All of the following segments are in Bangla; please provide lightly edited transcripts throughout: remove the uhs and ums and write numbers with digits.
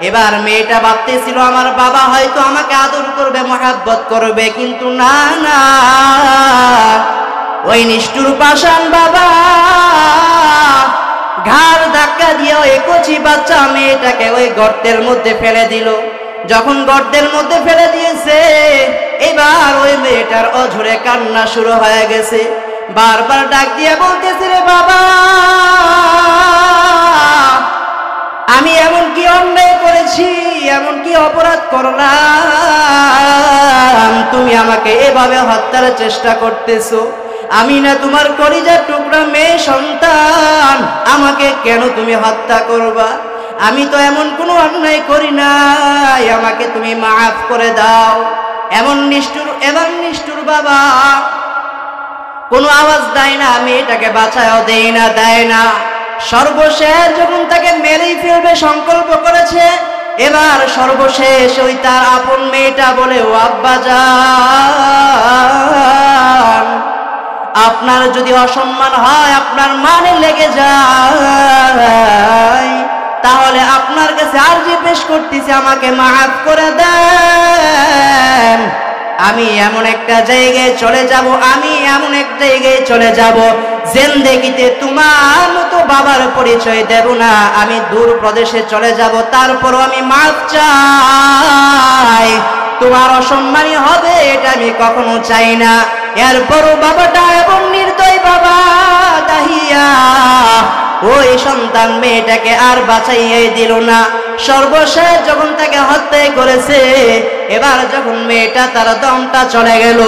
এবার মেয়েটা ভাবতেছিল আমার বাবা হয়তো আমাকে আদর করবে, মহব্বত করবে, কিন্তু না না, ওই নিষ্ঠুর পাষাণ বাবা ঘাড় ধাক্কা দিয়ে ওই কচি বাচ্চা মেয়েটাকে ওই গর্তের মধ্যে ফেলে দিল। যখন গর্তের মধ্যে ফেলে দিয়েছে, এবার ওই মেয়েটার অঝরে কান্না শুরু হয়ে গেছে। বারবার ডাক দিয়ে বলতেছে, রে বাবা, আমি এমন কি অন্যায় করেছি, এমন কি অপরাধ করলাম, তুমি আমাকে এভাবে হত্যার চেষ্টা করতেছো? আমি না তোমার কলিজার টুকরা মেয়ে সন্তান, আমাকে কেন তুমি হত্যা করবা? আমি তো এমন কোনো অন্যায় করি নাই, আমাকে তুমি মাফ করে দাও। এমন নিষ্ঠুর বাবা কোনো আওয়াজ দেয় না, মেয়েটাকে বাঁচাও দেয় না। সর্বশেষ যখন তাকে মেরেই ফেলবে সংকল্প করেছে, এবার সর্বশেষ ওই তার আপন মেয়েটা বলে, ও আব্বাজান, আপনার যদি অসম্মান হয়, আপনার মানে লেগে যায়, তাহলে আপনার কাছে আরজি পেশ করতেছি, আমাকে মাফ করে দেন। আমি এমন একটা জায়গায় চলে যাব, জিন্দেগিতে তোমার মতো বাবার পরিচয় দেব না, আমি দূর প্রদেশে চলে যাব, তারপরও আমি মাফ চাই। তোমার অসম্মানী হবে এটা আমি কখনো চাই না। এরপরও বাবাটা এবং নির্দয় বাবা দাহিয়া ওই সন্তান মেয়েটাকে আর বাঁচাইয়াই দিল না। সর্বশেষ যখন তাকে হত্যা করেছে, এবার যখন মেয়েটা তার দমটা চলে গেল,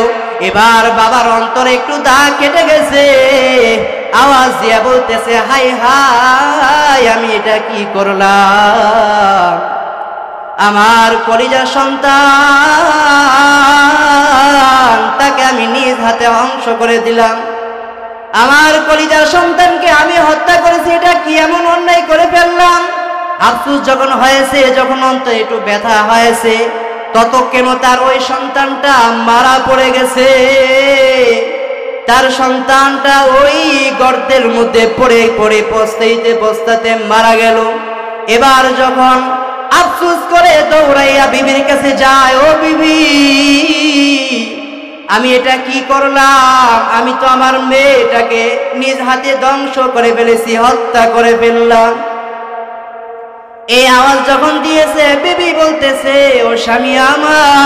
এবার বাবার অন্তরে একটু দাগ কেটে গেছে। আওয়াজ দিয়ে বলতেছে, হাই হাই, আমি এটা কি করলাম? আমার কলিজার সন্তান, তাকে আমি নিজ হাতে ধ্বংস করে দিলাম। আমার কলিজার সন্তানকে আমি হত্যা করেছি, এটা কি এমন অন্যায় করে ফেললাম? আফসোস যখন হয়েছে, যখন অন্তরে একটু ব্যথা হয়েছে, ততক্ষণ তার ওই সন্তানটা মারা পড়ে গেছে। তার সন্তানটা ওই গর্তের মধ্যে পড়ে পস্তাতে মারা গেল। এবার যখন আফসোস করে দৌড়াইয়া বিবির কাছে যায়, ও বিবি, আমি এটা কি করলাম? আমি তো আমার মেয়েটাকে নিজ হাতে ধ্বংস করে ফেলেছি, হত্যা করে ফেললাম। এই আওয়াজ যখন দিয়েছে, বিবি বলতেছে, ও স্বামী আমার,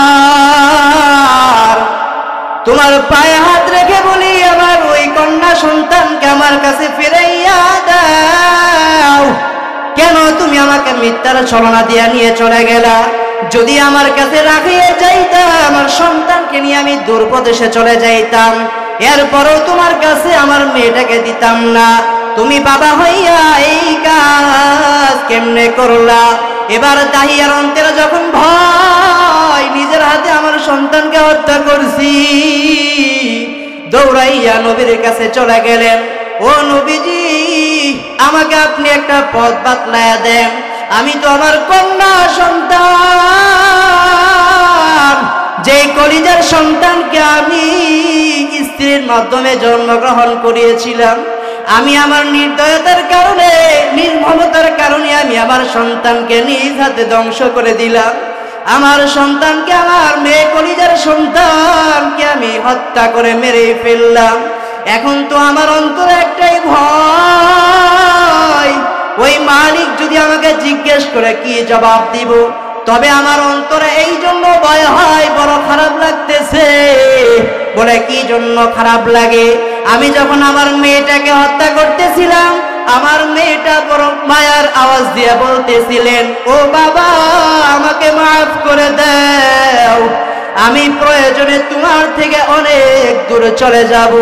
তোমার পায়ে হাত রেখে বলি, আমার ওই কন্যা সন্তানকে আমার কাছে ফিরাইয়া দাও। কেন তুমি আমাকে মিথ্যার ছলনা দিয়া নিয়ে চলে গেলা? যদি আমার কাছে রাখিয়ে যাইতাম, আমার সন্তানকে নিয়ে আমি দূর প্রদেশে চলে যাইতাম, এরপরও তোমার কাছে আমার মেয়েটাকে দিতাম না। তুমি বাবা হইয়া এই কাজ কেমনে করলা? এবার দাহিয়ার অন্তরে যখন ভয়, নিজের হাতে আমার সন্তানকে হত্যা করছি, দৌড়াইয়া নবীর কাছে চলে গেলেন। ও নবীজি, আমাকে আপনি একটা পথ বাতলায়া দেন, আমি তো আমার কন্যা সন্তান, যে কলিজার সন্তানকে আমি স্ত্রীর মাধ্যমে জন্মগ্রহণ করিয়েছিলাম, আমি আমার নির্দয়তার কারণে, নির্মমতার কারণে আমি আমার সন্তানকে নিজ হাতে ধ্বংস করে দিলাম। আমার সন্তানকে, আমার মেয়ে কলিজার সন্তানকে আমি হত্যা করে মেরে ফেললাম। এখন তো আমার অন্তরে একটাই ভয়, ওই মালিক যদি আমাকে জিজ্ঞেস করে কি জবাব দিব? তবে আমার অন্তরে এই জন্য ভয় হয়, বড় খারাপ লাগতেছে। বলে, কি জন্য খারাপ লাগে? আমি যখন আমার মেয়েটাকে হত্যা করতেছিলাম, আমার মেয়েটা বড় মায়ার আওয়াজ দিয়ে বলতেছিলেন, ও বাবা, আমাকে মাফ করে দাও, আমি প্রয়োজনে তোমার থেকে অনেক দূরে চলে যাব।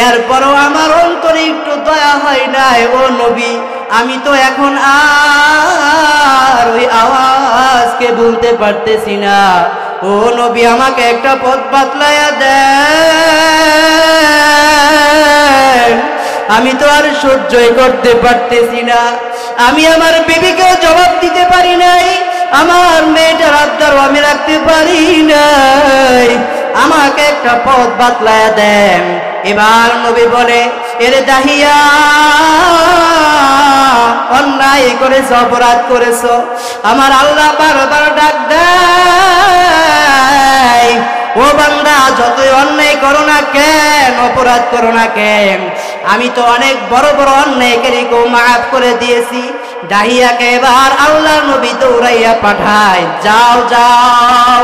এরপরও আমার অন্তরে একটু দয়া হয় নাই। ও নবী, আমি তো এখন আর ওই আওয়াজকে বলতে পারতেছি না। ও নবী, আমাকে একটা পথ বাতলায়া দেন, আমি তো আর সহ্যই করতে পারতেছি না। আমি আমার বিবিকেও জবাব দিতে পারি নাই, আমার মেয়েটার আবদারও আমি রাখতে পারি নাই, আমাকে একটা পথ বাতলায়া দেন। এবার নবী বলে, এরে দাহিয়া, অন্যায় করেছো, অপরাধ করেছো। আমার আল্লাহ বারবার ডাক দেয়, ও বান্দা, যতই অন্যায় করো না কেন, অপরাধ করো না কেন, আমি তো অনেক বড় বড় অন্যায়কারীকেও মাফ করে দিয়েছি। দাহিয়াকে এবার আল্লাহ নবী দৌড়াইয়া পাঠায়, যাও যাও,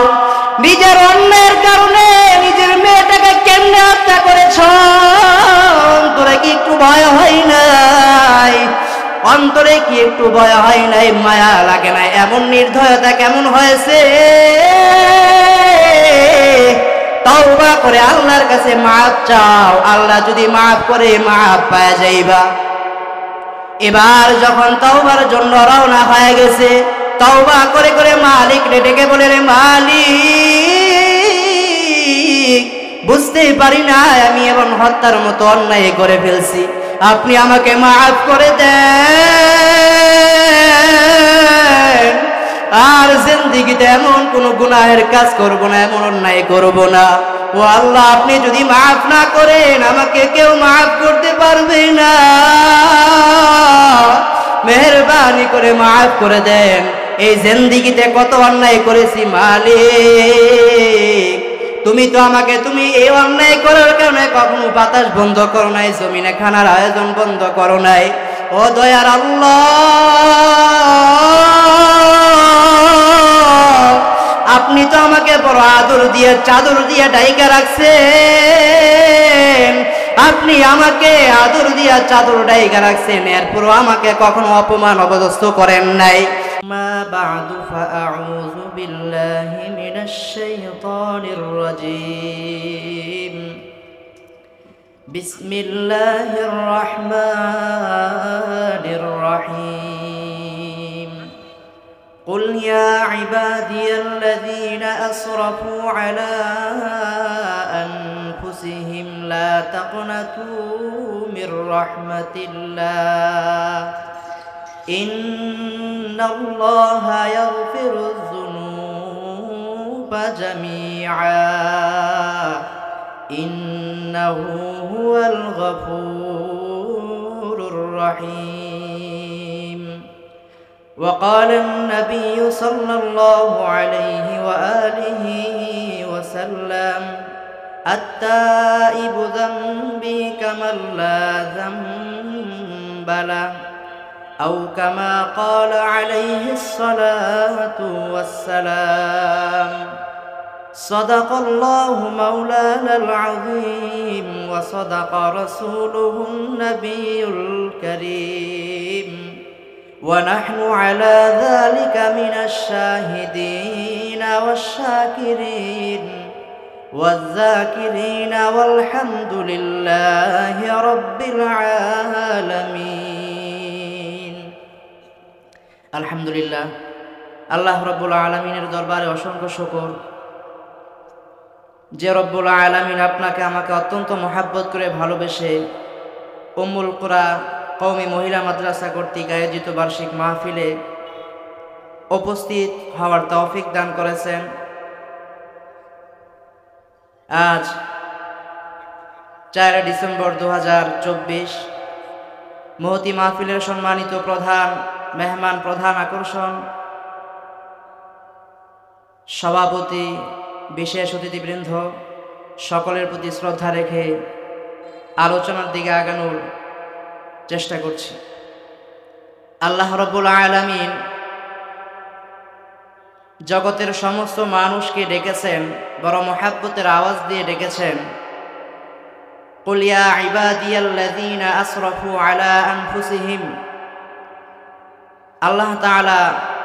নিজের অন্যায়ের কারণে নিজের মেয়েটাকে কেমনে হত্যা করেছ, অন্তরে কি একটু ভয় হয় নাই? অন্তরে কি একটু ভয় হয় নাই? মায়া লাগে না? এমন নির্দয়তা কেমন হয়েছে? তওবা করে আল্লাহর কাছে মাফ চাও, আল্লাহ যদি মাফ করে মাফ পাওয়া যাইবা। এবার যখন তওবার জন্য রওনা হয়ে গেছে, তওবা করে করে মালিক ডেকে বলে, রে মালিক, বুঝতেই পারি না আমি এমন হত্যার মতো অন্যায় করে ফেলছি, আপনি আমাকে মাফ করে দেন, আর জিন্দেগিতে এমন কোন গুনাহের কাজ করব না, এমন অন্যায় করব না। ও আল্লাহ, আপনি যদি মাফ না করেন আমাকে কেউ মাফ করতে পারবে না, মেহেরবানি করে মাফ করে দেন। এই জিন্দেগিতে কত অন্যায় করেছি মালিক, তুমি তো আমাকে, তুমি এই অন্যায় করার কারণে কখনো বাতাস বন্ধ করো নাই, জমিনে খানার আয়োজন বন্ধ করো নাই। ও দয়ার আল্লাহ, আপনি তো আমাকে বড় আদর দিয়ে, চাদর দিয়ে ঢাইকা রাখছেন, আপনি আমাকে আদর দিয়া চাদর ঢাইকা রাখছেন, এরপরও আমাকে কখনো অপমান অপদস্থ করেন নাই। মা বা'দু ফাআউযু বিল্লাহি মিনাশ শাইতানির রাজীম। বিসমিল্লাহির রাহমানির রাহিম। قل يا عبادي الذين أسرفوا على أنفسهم لا تقنطوا من رحمة الله إن الله يغفر الذنوب جميعا إنه هو الغفور الرحيم. وقال النبي صلى الله عليه وآله وسلم التائب ذنبي كمن لا ذنب له أو كما قال عليه الصلاة والسلام. صدق الله مولانا العظيم وصدق رسوله النبي الكريم ونحن على ذلك من الشاهدين والشاكرين والذاكرين والحمد لله رب العالمين. الحمد لله. আল্লাহ রব্বুল আলামিনের দরবারে অসংখ্য শুকর, যে রব্বুল আলামিন আপনাকে আমাকে অত্যন্ত মহাব্বত করে ভালোবেসে উম্মুল কুরা কওমি মহিলা মাদ্রাসা কর্তৃক আয়োজিত বার্ষিক মাহফিলে উপস্থিত হওয়ার তৌফিক দান করেছেন। আজ 4 ডিসেম্বর 2024 মহতি মাহফিলের সম্মানিত প্রধান মেহমান, প্রধান আকর্ষণ, সভাপতি, বিশেষ অতিথিবৃন্দ, সকলের প্রতি শ্রদ্ধা রেখে আলোচনার দিকে আগানোর চেষ্টা করছি। আল্লাহ রাব্বুল আলামিন জগতের সমস্ত মানুষকে ডেকেছেন, বড় মহাব্বতের আওয়াজ দিয়ে ডেকেছেন, কুল ইয়া ইবাদিয়াল্লাযীনা আসরাফু আলা আনফুসিহিম। আল্লাহ তাআলা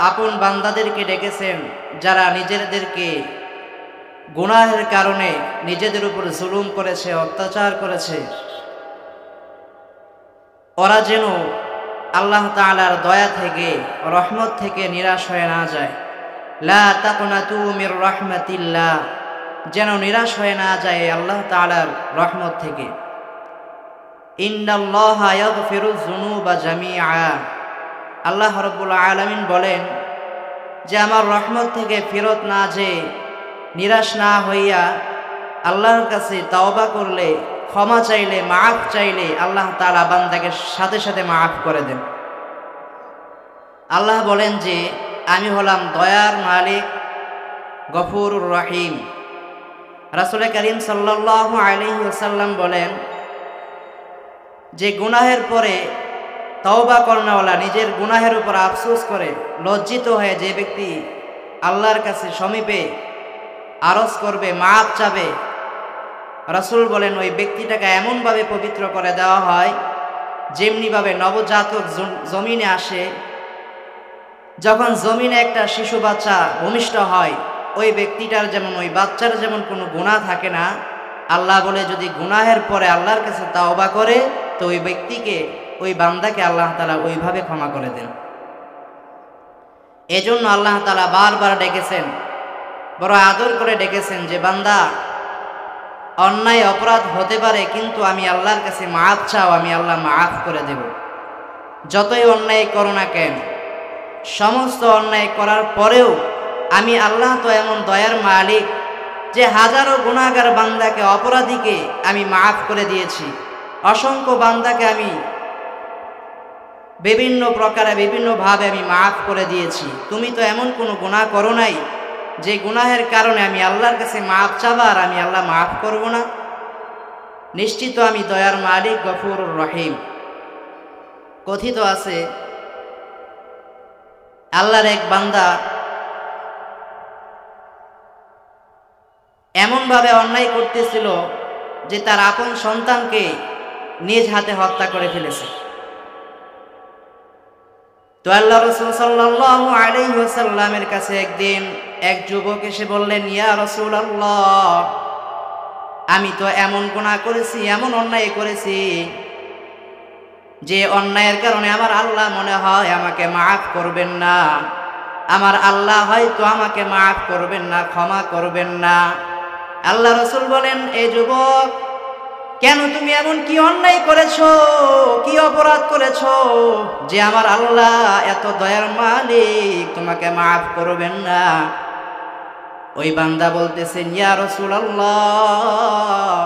আপন বান্দাদেরকে ডেকেছেন যারা নিজেদেরকে গুনাহের কারণে নিজেদের উপর জুলুম করেছে, অত্যাচার করেছে, ওরা যেন আল্লাহ তাআলার দয়া থেকে, রহমত থেকে নিরাশ হয়ে না যায়। লা তাকনাতু মির রাহমাতিল্লাহ, যেন নিরাশ হয়ে না যায় আল্লাহ তাআলার রহমত থেকে। ইন্নাল্লাহা ইয়াগফিরুয যুনুবা জামিআ। আল্লাহ রাব্বুল আলামিন বলেন যে আমার রহমত থেকে ফেরত না যে নিরাশ না হইয়া আল্লাহর কাছে তাওবা করলে, ক্ষমা চাইলে, মাফ চাইলে আল্লাহ তাআলা বান্দাকে সাথে সাথে মাফ করে দেন। আল্লাহ বলেন যে আমি হলাম দয়ার মালিক, গফুরুর রহিম। রাসূল করিম সাল্লাল্লাহু আলাইহি ওয়াসাল্লাম বলেন যে গুনাহের পরে তওবা করনেওয়ালা, নিজের গুনাহের উপর আফসোস করে লজ্জিত হয়ে যে ব্যক্তি আল্লাহর কাছে সমীপে আরজ করবে, মাপ চাবে, রাসূল বলেন ওই ব্যক্তিটাকে এমনভাবে পবিত্র করে দেওয়া হয় যেমনিভাবে নবজাতক জমিনে আসে, যখন জমিনে একটা শিশু বাচ্চা ভূমিষ্ঠ হয়, ওই ব্যক্তিটার যেমন, ওই বাচ্চার যেমন কোনো গুনাহ থাকে না, আল্লাহ বলে যদি গুনাহের পরে আল্লাহর কাছে তাওবা করে তো ওই ব্যক্তিকে, ওই বান্দাকে আল্লাহ তাআলা ওইভাবে ক্ষমা করে দেন। এজন্য আল্লাহ তাআলা বারবার ডেকেছেন, বড় আদর করে ডেকেছেন যে বান্দা অন্যায় অপরাধ হতে পারে কিন্তু আমি আল্লাহর কাছে মাফ চাও, আমি আল্লাহ মাফ করে দেব। যতই অন্যায় করো না কেন, সমস্ত অন্যায় করার পরেও আমি আল্লাহ তো এমন দয়ার মালিক যে হাজারো গুনাহগার বান্দাকে, অপরাধীকে আমি মাফ করে দিয়েছি, অসংখ্য বান্দাকে আমি বিভিন্ন প্রকারে বিভিন্নভাবে আমি মাফ করে দিয়েছি। তুমি তো এমন কোনো গুনাহ করো নাই যে গুনাহের কারণে আমি আল্লাহর কাছে মাফ চাবা আর আমি আল্লাহ মাফ করব না। নিশ্চিত আমি দয়ার মালিক, গফুরুর রহিম। কথিত আছে আল্লাহর এক বান্দা এমনভাবে অন্যায় করতেছিল যে তার আপন সন্তানকে নিজ হাতে হত্যা করে ফেলেছে। তো আল্লাহ রাসূল সাল্লাল্লাহু আলাইহি ওয়াসাল্লামের কাছে একদিন এক যুবক এসে বললেন, ইয়া রাসূলুল্লাহ, আমি তো এমন গুনাহ করেছি, এমন অন্যায় করেছি যে অন্যায়ের কারণে আমার আল্লাহ মনে হয় আমাকে মাফ করবেন না, আমার আল্লাহ হয়তো আমাকে মাফ করবেন না, ক্ষমা করবেন না। আল্লাহ রাসূল বলেন, এই যুবক, কেন তুমি এমন কি অন্যায় করেছো, কি অপরাধ করেছো যে আমার আল্লাহ এত দয়ার মালিক তোমাকে মাফ করবেন না? ওই বান্দা বলতেছেন, ইয়া রাসূলুল্লাহ,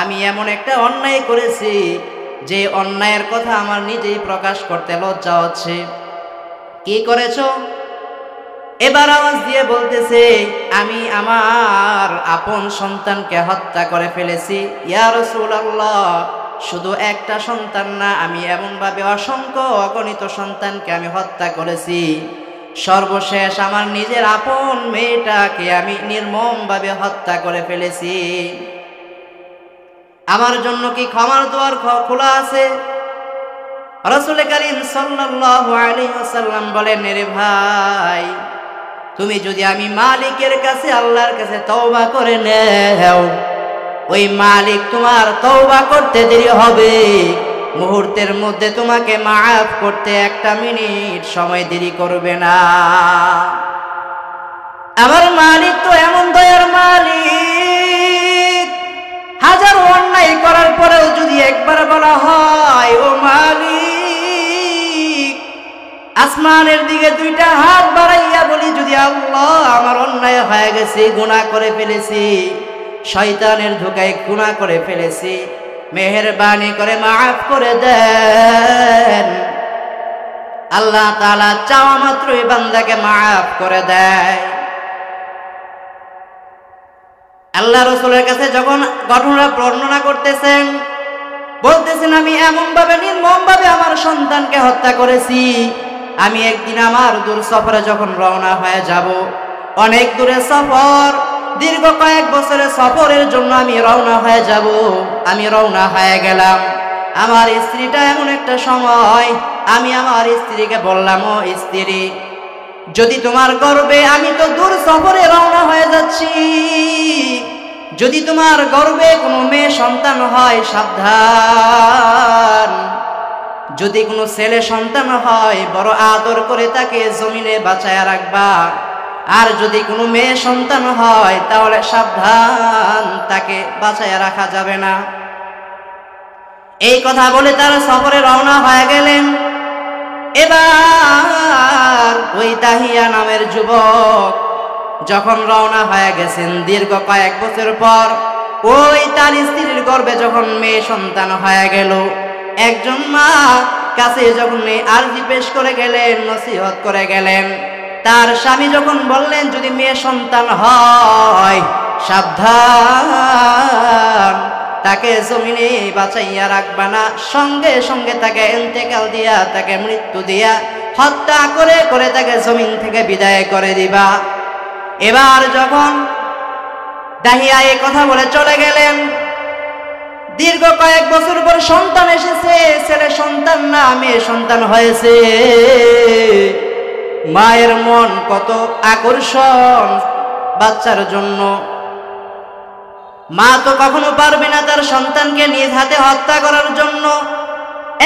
আমি এমন একটা অন্যায় করেছি যে অন্যায়ের কথা আমার নিজেই প্রকাশ করতে লজ্জা হচ্ছে। কি করেছো? এবার আওয়াজ দিয়ে বলতেছে, আমি আমার আপন সন্তানকে হত্যা করে ফেলেছি। ইয়া রাসূলুল্লাহ, শুধু একটা সন্তান না, আমি এমনভাবে অসংখ্য অগণিত সন্তানকে আমি হত্যা করেছি। সর্বশেষ আমার নিজের আপন মেয়েটাকে আমি নির্মমভাবে হত্যা করে ফেলেছি। আমার জন্য কি ক্ষমার দুয়ার খোলা আছে? রাসূল করিম সাল্লাল্লাহু আলাইহি ওয়াসাল্লাম বলেন, রে ভাই, তুমি যদি আমি মালিকের কাছে, আল্লাহর কাছে তওবা করে নেও, ওই মালিক তোমার তওবা করতে দেরি হবে, মুহূর্তের মধ্যে তোমাকে মাফ করতে একটা মিনিট সময় দেরি করবে না। আমার মালিক তো এমন দয়ার মালিক, হাজারো অন্যায় করার পরেও যদি একবার বলা হয়, ও মালিক, আসমানের দিকে দুইটা হাত বাড়াইয়া বলি যদি, আল্লাহ, আমার অন্যায় হয়ে গেছে, গুনাহ করে ফেলেছি, শয়তানের ধোঁকায় গুনাহ করে ফেলেছি, মেহেরবানি করে মাফ করে দেন। আল্লাহ তাআলা চাওয়া মাত্রই বান্দাকে মাফ করে দেয়। আল্লাহ রাসূলের কাছে যখন ঘটনা বর্ণনা করতেছেন, বলতেছেন, আমি এমনভাবে নির্মমভাবে আমার সন্তানকে হত্যা করেছি। আমি একদিন আমার দূর সফরে যখন রওনা হয়ে যাব, অনেক দূরে সফর, দীর্ঘ কয়েক বছরের সফরের জন্য আমি রওনা হয়ে যাব। আমি রওনা হয়ে গেলাম, আমার স্ত্রীটা এমন একটা সময়, আমি আমার স্ত্রীকে বললাম, ও স্ত্রী, যদি তোমার গর্বে, আমি তো দূর সফরে রওনা হয়ে যাচ্ছি, যদি তোমার গর্বে কোনো মেয়ে সন্তান হয় সাবধান, যদি কোনো ছেলে সন্তান হয় বড় আদর করে তাকে জমিনে বাঁচায়া রাখবা, আর যদি কোনো মেয়ে সন্তান হয় তাহলে সাবধান, তাকে বাঁচায়া রাখা যাবে না। এই কথা বলে তারা সফরে রওনা হয়ে গেলেন। এবার ওই তাহিয়া নামের যুবক যখন রওনা হয়ে গেছেন, দীর্ঘ কয়েক বছর পর ওই তার স্ত্রীর গর্ভে যখন মেয়ে সন্তান হয়ে গেল, একজন মা কাছে যখন এই আরজি পেশ করে গেলেন, নসিহত করে গেলেন, তার স্বামী যখন বললেন যদি মেয়ে সন্তান হয় সাবধান, তাকে জমিনে বাঁচাইয়া রাখবা না, সঙ্গে সঙ্গে তাকে ইন্তেকাল দিয়া, তাকে মৃত্যু দিয়া, হত্যা করে করে তাকে জমিন থেকে বিদায় করে দিবা। এবার যখন দাহিয়া এই কথা বলে চলে গেলেন, দীর্ঘ কয়েক বছর পর সন্তান এসেছে, ছেলে সন্তান না মেয়ে সন্তান হয়েছে। মায়ের মন কত আকর্ষণ বাচ্চার জন্য। মা তো কখনো পারবে না তার সন্তানকে নিজ হাতে হত্যা করার জন্য।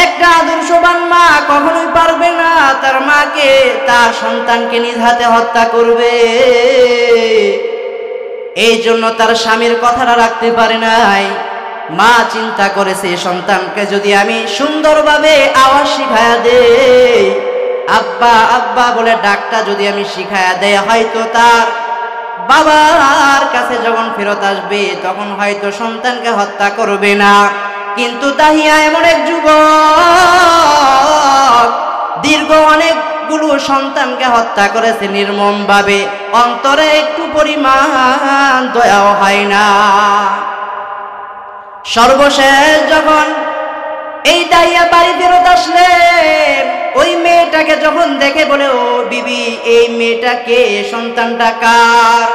একটা আদর্শবান মা কখনোই পারবে না তার মাকে, তার সন্তানকে নিজ হাতে হত্যা করবে। এই জন্য তার স্বামীর কথাটা রাখতে পারে নাই। মা চিন্তা করেছে সন্তানকে যদি আমি সুন্দরভাবে আওয়াজ শিখায়া দেই, আব্বা আব্বা বলে ডাকটা যদি আমি শিখায়া দেই, হয়তো তার বাবার কাছে যখন ফেরত আসবে তখন হয়তো সন্তানকে হত্যা করবে না। কিন্তু দাহিয়া এমন এক যুবক, দীর্ঘ অনেকগুলো সন্তানকে হত্যা করেছে নির্মমভাবে, অন্তরে একটু পরিমাণ দয়াও হয় না। সর্বশেষ যখন এই দাহিয়া বাড়ি ফেরত আসলেন, ওই মেয়েটাকে যখন দেখে বলে, ও বিবি এই মেয়েটাকে, সন্তানটা কার?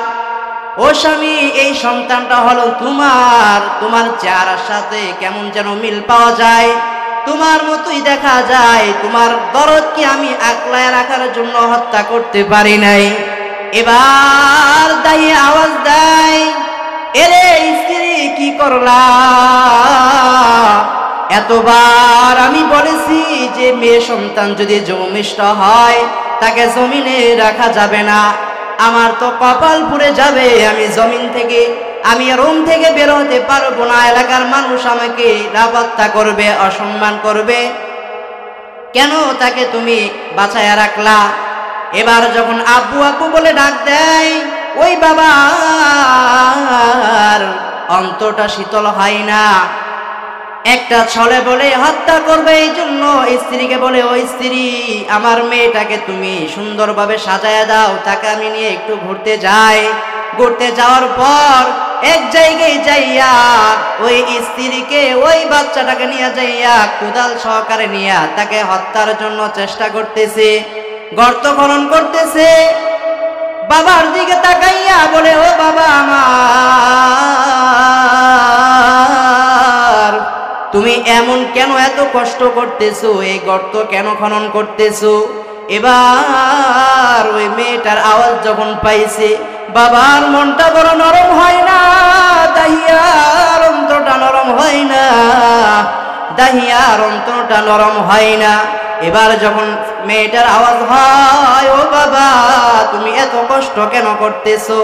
ও স্বামী এই সন্তানটা হলো তোমার, তোমার চেহারার সাথে কেমন যেন মিল পাওয়া যায়, তোমার মতোই দেখা যায়, তোমার দরদ কি আমি আকলায় রাখার জন্য হত্যা করতে পারি নাই। এবার দাহিয়া আওয়াজ দেয়, এরে স্ত্রী কি করলা? এতবার আমি বলেছি যে মেয়ে সন্তান যদি জমিষ্ঠ হয় তাকে জমিনে রাখা যাবে না, আমার তো কপাল পুড়ে যাবে, আমি জমিন থেকে, আমি রুম থেকে বের হতে পারবো না, এলাকার মানুষ আমাকে লাপাত্তা করবে, অসম্মান করবে, কেন তাকে তুমি বাঁচায়া রাখলা? এবার যখন আব্বু আব্বু বলে ডাক দেয়, ওই বাবার অন্তরটা শীতল হয় না। একটা ছলে বলে হত্যা করবে, এই জন্য স্ত্রীকে বলে, ও স্ত্রী আমার মেয়েটাকে তুমি সুন্দরভাবে সাজায়া দাও, তাকে আমি নিয়ে একটু ঘুরতে যাই। ঘুরতে যাওয়ার পর এক জায়গায় যাইয়া ওই স্ত্রীকে, ওই বাচ্চাটাকে নিয়ে যাইয়া কুদাল সহকারে নিয়ে তাকে হত্যার জন্য চেষ্টা করতেছে, গর্ত খনন করতেছে। বাবার দিকে তাকাইয়া বলে, ও বাবা আমার, তুমি এমন কেন এত কষ্ট করতেছো, এই গর্ত কেন খনন করতেছো? এবার ওই মেয়েটার আওয়াজ যখন পাইছে, বাবার মনটা বড় নরম হয় না, দাহিয়ার অন্তরটা নরম হয় না, দাহিয়ার অন্তরটা নরম হয় না। এবার যখন মেয়েটার আওয়াজ হয়, ও বাবা তুমি এত কষ্ট কেন করতেছো?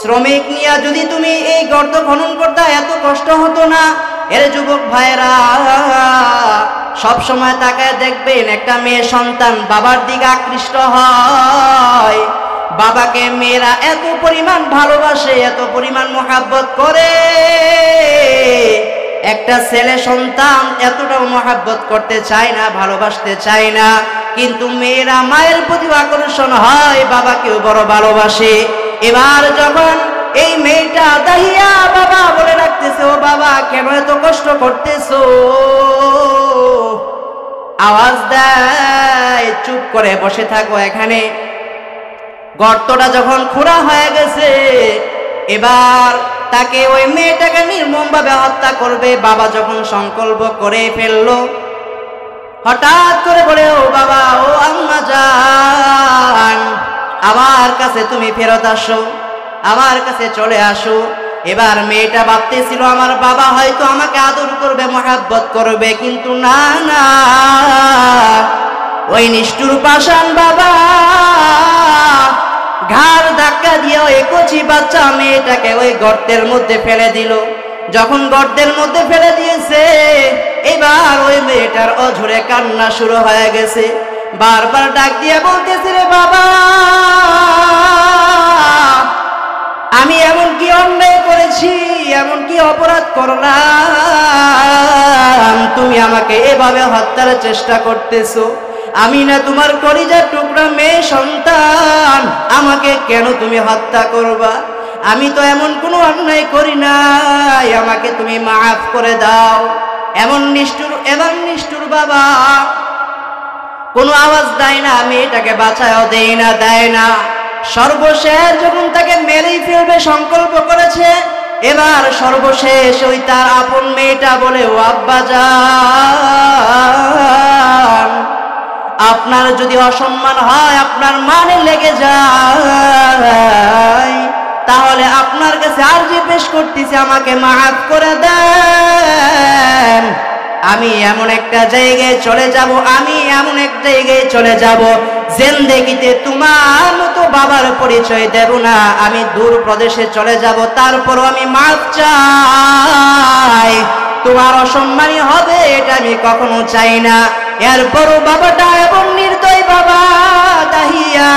শ্রমিক নিয়ে যদি তুমি এই গর্ত খনন করতে এত কষ্ট হতো না। এর যুবক ভাইরা সব সময় তাকায় দেখবেন, একটা মেয়ে সন্তান বাবার দিকে আকৃষ্ট হয়, বাবাকে মেয়েরা এত পরিমাণ ভালোবাসে, এত পরিমাণ মহাব্বত করে, একটা ছেলে সন্তান এতটাও মহাব্বত করতে চায় না, ভালোবাসতে চায় না। কিন্তু মেয়েরা মায়ের প্রতি আকর্ষণ হয়, বাবাকেও বড় ভালোবাসে। এবার যখন এই মেয়েটা দাহিয়া বাবা বলে রাখতেছে, ও বাবা কেন এত কষ্ট করতেছো? আওয়াজ দেয়, চুপ করে বসে থাকো এখানে। গর্তটা যখন খোঁড়া হয়ে গেছে, এবার তাকে ওই মেয়েটাকে নির্মমভাবে হত্যা করবে। বাবা যখন সংকল্প করে ফেললো, হঠাৎ করে বলে, ও বাবা, ও আম্মা জান, আমার কাছে তুমি ফেরত আসো, আমার কাছে চলে আসো। এবার মেয়েটা ভাবতেছিল আমার বাবা হয়তো আমাকে আদর করবে, মহাব্বত করবে, কিন্তু না না, ওই নিষ্ঠুর পাষাণ বাবা ঘাড় ধাক্কা দিয়ে ওই কচি বাচ্চা মেয়েটাকে ওই গর্তের মধ্যে ফেলে দিল। যখন গর্তের মধ্যে ফেলে দিয়েছে, এবার ওই মেয়েটার অঝরে কান্না শুরু হয়ে গেছে। বারবার ডাক দিয়ে বলতেছে, রে বাবা আমি এমন কি অন্যায় করেছি, এমন কি অপরাধ করলাম তুমি আমাকে এভাবে হত্যার চেষ্টা করতেছো? আমি না তোমার কলিজার টুকরা মেয়ে সন্তান, আমাকে কেন তুমি হত্যা করবা? আমি তো এমন কোনো অন্যায় করি নাই, আমাকে তুমি মাফ করে দাও। এমন নিষ্ঠুর বাবা কোনো আওয়াজ দেয় না, মেয়েটাকে বাঁচাও দেয় না। সর্বশেষ যখন তাকে মেরেই ফেলবে সংকল্প করেছে, এবার সর্বশেষ ওই তার আপন মেয়েটা বলে, ও আব্বাজান, আপনার যদি অসম্মান হয়, আপনার মানে লেগে যায়, তাহলে আপনার কাছে আরজি পেশ করতেছি, আমাকে মাফ করে দেন। আমি এমন একটা জায়গায় চলে যাব জিন্দেগিতে তোমার মতো বাবার পরিচয় দেব না। আমি দূর প্রদেশে চলে যাব, তারপরও আমি মাফ চাই। তোমার অসম্মানী হবে এটা আমি কখনো চাই না। এরপরও বাবাটা এবং নির্দয় বাবা দাহিয়া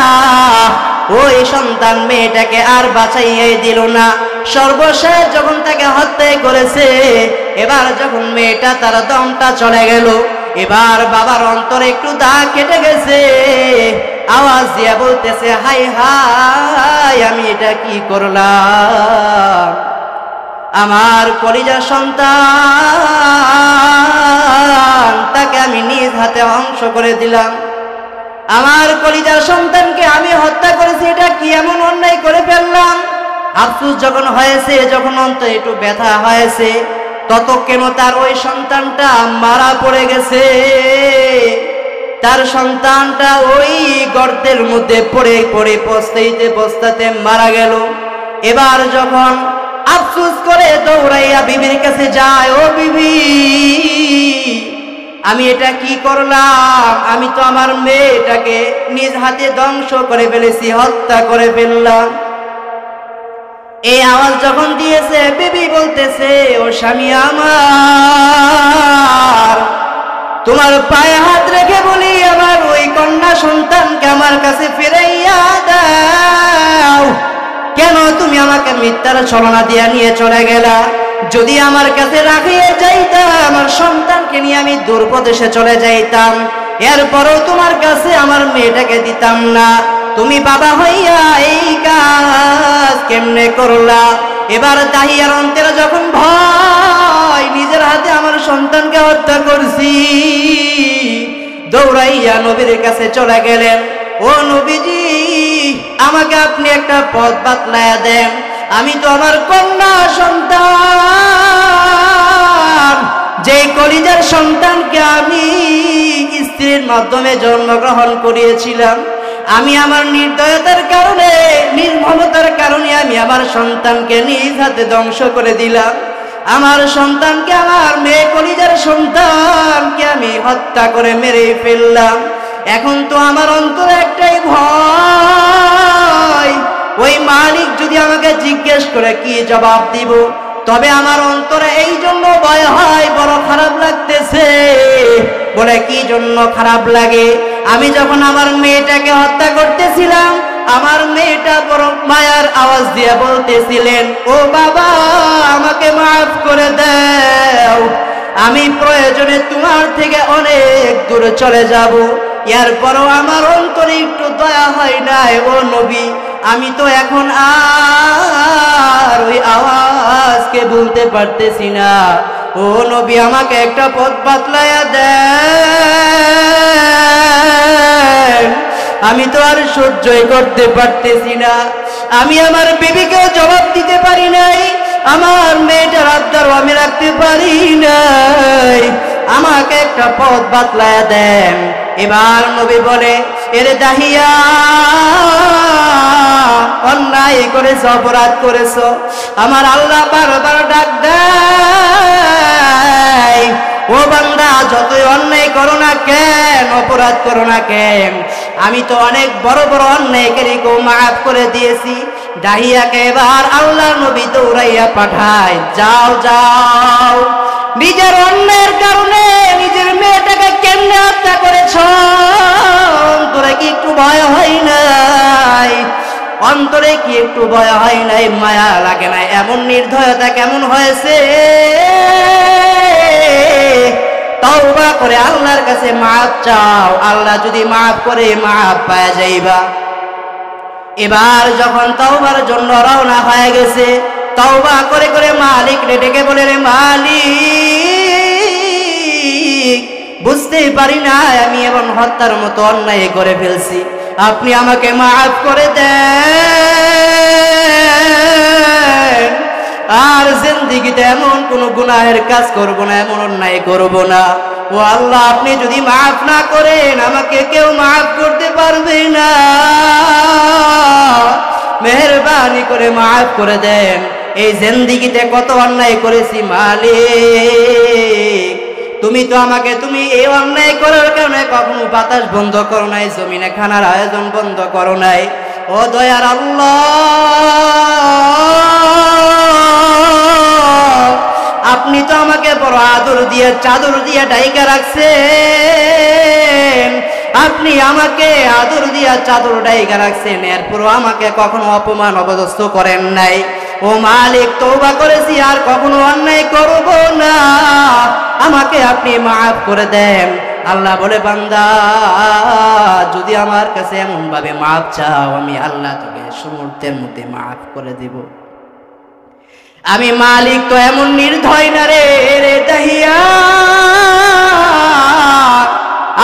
ওই সন্তান মেয়েটাকে আর বাঁচাইয়াই দিল না। সর্বশেষ যখন তাকে হত্যা করেছে, এবার যখন মেয়েটা তার দমটা চলে গেল, এবার বাবার অন্তরে একটু দাগ কেটে গেছে। আওয়াজ দিয়া বলতেছে, হাই হাই, আমি এটা কি করলাম? আমার কলিজার সন্তান, তাকে আমি নিজ হাতে ধ্বংস করে দিলাম। আমার কলিজার সন্তানকে আমি হত্যা করেছি, এটা কি এমন অন্যায় করে ফেললাম? আফসোস যখন হয়েছে, যখন অন্তরে একটু ব্যথা হয়েছে, ততক্ষণ তার ওই সন্তানটা মারা পড়ে গেছে। তার সন্তানটা ওই গর্তের মধ্যে পড়ে পস্তাতে মারা গেল। এবার যখন আফসোস করে দৌড়াইয়া বিবির কাছে যায়, ও বিবি, আমি এটা কি করলাম? আমি তো আমার মেয়েটাকে নিজ হাতে ধ্বংস করে ফেলেছি, হত্যা করে ফেললাম। এই আওয়াজ যখন দিয়েছে, বিবি বলতেছে, ও স্বামী আমার, তোমার পায়ে হাত রেখে বলি, আমার ওই কন্যা সন্তানকে আমার কাছে ফিরাইয়া দাও। কেন তুমি আমাকে মিথ্যার ছলনা দিয়া নিয়ে চলে গেলা? যদি আমার কাছে রাখিয়ে যাইতাম, আমার সন্তানকে নিয়ে আমি দূর প্রদেশে চলে যাইতাম, এরপরেও তোমার কাছে আমার মেয়েটাকে দিতাম না। তুমি বাবা হইয়া এই কাজ কেমনে করলা? এবার দাহিয়ার অন্তরে যখন ভয়, নিজের হাতে আমার সন্তানকে হত্যা করছি, দৌড়াইয়া নবীর কাছে চলে গেলেন। ও নবীজি, আমাকে আপনি একটা পথ বাতলায়া দেন। আমি তো আমার কন্যা সন্তান, যে কলিজার সন্তানকে আমি স্ত্রীর মাধ্যমে জন্মগ্রহণ করিয়েছিলাম, আমি আমার নির্দয়তার কারণে, নির্মমতার কারণে আমি আমার সন্তানকে নিজ হাতে ধ্বংস করে দিলাম। আমার সন্তানকে, আমার মেয়ে কলিজার সন্তানকে আমি হত্যা করে মেরে ফেললাম। এখন তো আমার অন্তরে একটাই ভয়, ওই মালিক যদি আমাকে জিজ্ঞেস করে কি জবাব দিব? তবে আমার অন্তরে এই জন্য ভয় হয়, বড় খারাপ লাগতেছে। বলে, কি জন্য খারাপ লাগে? আমি যখন আমার মেয়েটাকে হত্যা করতেছিলাম, আমার মেয়েটা বড় মায়ার আওয়াজ দিয়ে বলতেছিলেন, ও বাবা, আমাকে মাফ করে দাও, আমি প্রয়োজনে তোমার থেকে অনেক দূরে চলে যাব। এরপরও আমার অন্তরে একটু দয়া হয় নাই। ও নবী, আমি তো এখন আর ওই আওয়াজকে বলতে পারতেছি না। ও নবী, আমাকে একটা পথ বাতলায়া দেন, আমি তো আর সহ্যই করতে পারতেছি না। আমি আমার বিবিকেও জবাব দিতে পারি নাই, আমার মেয়েটার আবদারও আমি রাখতে পারি নাই, আমাকে একটা পথ বাতলায়া দেন। এবার নবী বলে, এরে দাহিয়া, অন্যায় করেছ, অপরাধ করেছ। আমার আল্লাহ বারবার ডাক দেয়, ও বান্দা, যতই অন্যায় করো না কেন, অপরাধ করো না কেন, আমি তো অনেক বড় বড় অন্যায়কারীকেও মাফ করে দিয়েছি। দাহিয়াকে এবার আল্লাহ নবী দৌড়াইয়া পাঠায়, যাও যাও, নিজের অন্যায়ের কারণে নিজের মেয়েটাকে কেমনে হত্যা করেছ? তোরা কি একটু ভয় হয় নাই? অন্তরে কি একটু ভয় হয় নাই, মায়া লাগে নাই? এমন নির্দয়তা কেমন হয়েছে? তওবা করে আল্লাহর কাছে মাফ চাও, আল্লাহ যদি মাফ করে মাফ পাওয়া যাইবা। এবার যখন তওবার জন্য রওনা হয়ে গেছে, তওবা করে করে মালিক ডেকে বলে, রে মালিক, বুঝতেই পারি না আমি এমন হত্যার মতো অন্যায় করে ফেলছি, আপনি আমাকে মাফ করে দেন, আর জিন্দেগিতে এমন কোন গুনাহের কাজ করব না, এমন অন্যায় করব না। ও আল্লাহ, আপনি যদি মাফ না করেন আমাকে কেউ মাফ করতে পারবে না, মেহেরবানি করে মাফ করে দেন। এই জিন্দেগিতে কত অন্যায় করেছি মালিক, তুমি তো আমাকে, তুমি এই অন্যায় করার কারণে কখনো বাতাস বন্ধ করো নাই, জমিনে খানার আয়োজন বন্ধ করো নাই। ও দয়ার আল্লাহ, আপনি তো আমাকে বড় আদর দিয়ে চাদর দিয়ে ঢাইকা রাখছেন, আপনি আমাকে আদর দিয়া চাদর ঢাইকা রাখছেন, এরপরও আমাকে কখনো অপমান অপদস্থ করেন নাই। ও মালিক, তওবা করেছি আর কখনো অন্যায় করব না, আমাকে আপনি মাফ করে দেন। আল্লাহ বলে, বান্দা যদি আমার কাছে এমন ভাবে মাফ চাও, আমি আল্লাহ তোকে মুহূর্তের মধ্যে মাফ করে দেব। আমি মালিক তো এমন নির্দয় না রে দাহিয়া,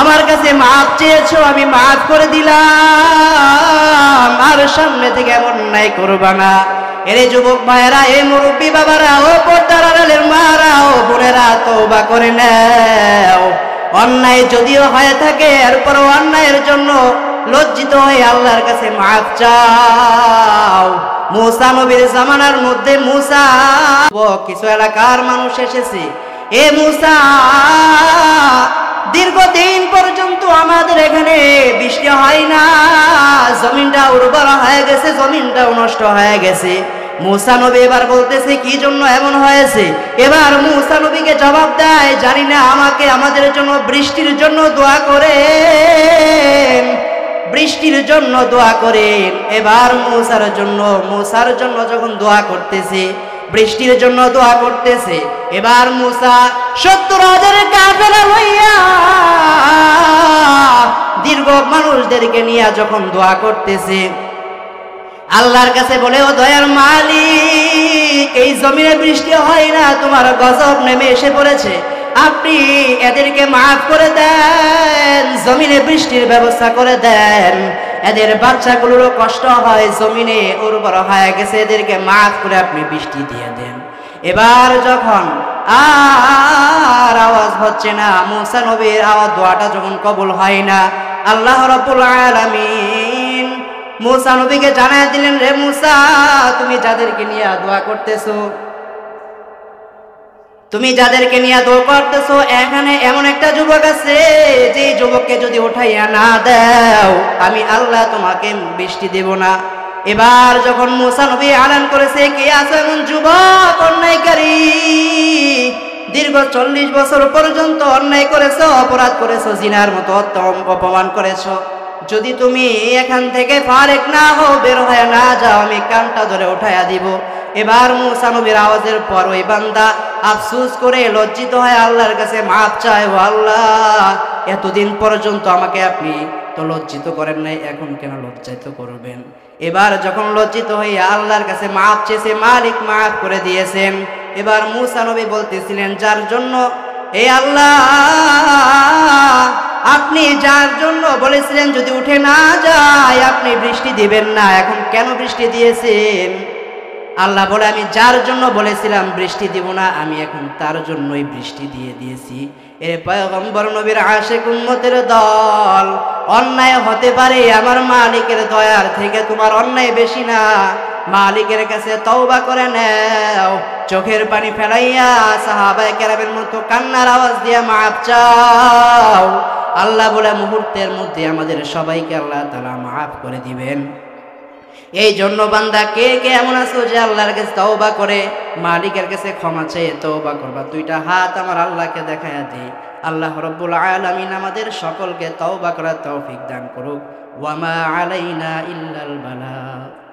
আমার কাছে মাফ চেয়েছো, আমি মাফ করে দিলাম, আর সামনে থেকে এমন নাই করবা না। এরে যুবক ভাইয়েরা, এ মুরব্বী বাবারা, ও পর্দার আড়ালের মারা, ও বোনেরা, তওবা করে নাও। অন্যায় যদিও হয়ে থাকে, এরপরও অন্যায়ের জন্য লজ্জিত হয়ে আল্লাহর কাছে মাফ চাও। মুসা নবীর জামানার মধ্যে মুসা, কিছু এলাকার মানুষ এসেছে, এ মুসা, দীর্ঘদিন পর্যন্ত আমাদের এখানে বৃষ্টি হয় না, জমিনটা উর্বর হয়ে গেছে, জমিনটাও নষ্ট হয়ে গেছে। মুসা নবী এবার বলতেছে কি জন্য এমন হয়েছে? এবার মুসা নবীকে জবাব দেয়, জানি না, আমাকে আমাদের জন্য বৃষ্টির জন্য দোয়া করেন, বৃষ্টির জন্য দোয়া করেন। এবার মুসার জন্য যখন দোয়া করতেছে, বৃষ্টির জন্য দোয়া করতেছে, এবার মুসা 70,000 কাফেলা লইয়া দীর্ঘ মানুষদেরকে নিয়ে যখন দোয়া করতেছে, আল্লাহর কাছে বলে, ও দয়ার মালিক, এই জমিনে বৃষ্টি হয় না, তোমার গজব নেমে এসে পড়েছে, আপনি এদেরকে মাফ করে দেন, জমিনে বৃষ্টির ব্যবস্থা করে দেন, এদের বাচ্চাগুলোরও কষ্ট হয়, জমিনে উর্বর হয়ে গেছে, এদেরকে মাফ করে আপনি বৃষ্টি দিয়ে দেন। এবার যখন আর আওয়াজ হচ্ছে না, মুসা নবীর আওয়াজ, দোয়াটা যখন কবুল হয় না, আল্লাহ রাব্বুল আলামিন মুসা নবীকে জানায় দিলেন, রে মুসা, তুমি যাদেরকে নিয়ে দোয়া করতেছো, তুমি যাদেরকে নিয়ে দোয়া করতেছো, এখানে এমন একটা যুবক আছে, যে যুবককে যদি উঠাইয়া না দাও, আমি আল্লাহ তোমাকে বৃষ্টি দেব না। এবার যখন মুসা নবী আলান করেছে, কে আছে এমন যুবক অন্যায়কারী, দীর্ঘ 40 বছর পর্যন্ত অন্যায় করেছো, অপরাধ করেছো, জিনার মতো অপমান করেছো, যদি তুমি এখান থেকে ফারেক না হও, বের হয়ে না যাও, আমি কানটা ধরে উঠাইয়া দিব। এবার মুসা নবীর আওয়াজের পর ওই বান্দা আফসোস করে লজ্জিত হয়ে আল্লাহর কাছে মাফ চায়, ও আল্লাহ, এতদিন পর্যন্ত আমাকে আপনি তো লজ্জিত করেন নাই, এখন কেন লজ্জিত করবেন? এবার যখন লজ্জিত হয়ে আল্লাহর কাছে মাফ চেয়েছে, মালিক মাফ করে দিয়েছেন। এবার মুসা নবী বলতেছিলেন, যার জন্য, হে আল্লাহ, আপনি যার জন্য বলেছিলেন যদি উঠে না যায় আপনি বৃষ্টি দিবেন না, এখন কেন বৃষ্টি দিয়েছেন? আল্লাহ বলে, আমি যার জন্য বলেছিলাম বৃষ্টি দিব না, আমি এখন তার জন্যই বৃষ্টি দিয়ে দিয়েছি। এ পয়গম্বর নবীর আশিক উম্মতের দল, অন্যায় হতে পারে, আমার মালিকের দয়ার থেকে তোমার অন্যায় বেশি না, মালিকের কাছে তওবা করে নাও, চোখের পানি ফেলাইয়া সাহাবায়ে কেরামের মতো কান্নার আওয়াজ দিয়ে মাফ চাও। আল্লাহ বলে, মুহূর্তের মধ্যে আমাদের সবাইকে আল্লাহ তাআলা মাফ করে দিবেন। এই জন্য বান্দা, কে কে এমন আছো যে আল্লাহর কাছে তওবা করে মালিকের কাছে ক্ষমা চেয়ে তওবা করবা? দুইটা হাত আমার আল্লাহকে দেখায়া দিই। আল্লাহ রাব্বুল আলামিন আমাদের সকলকে তওবা করার তৌফিক দান করুক। ওয়া মা আলাইনা ইল্লাল বালাগ।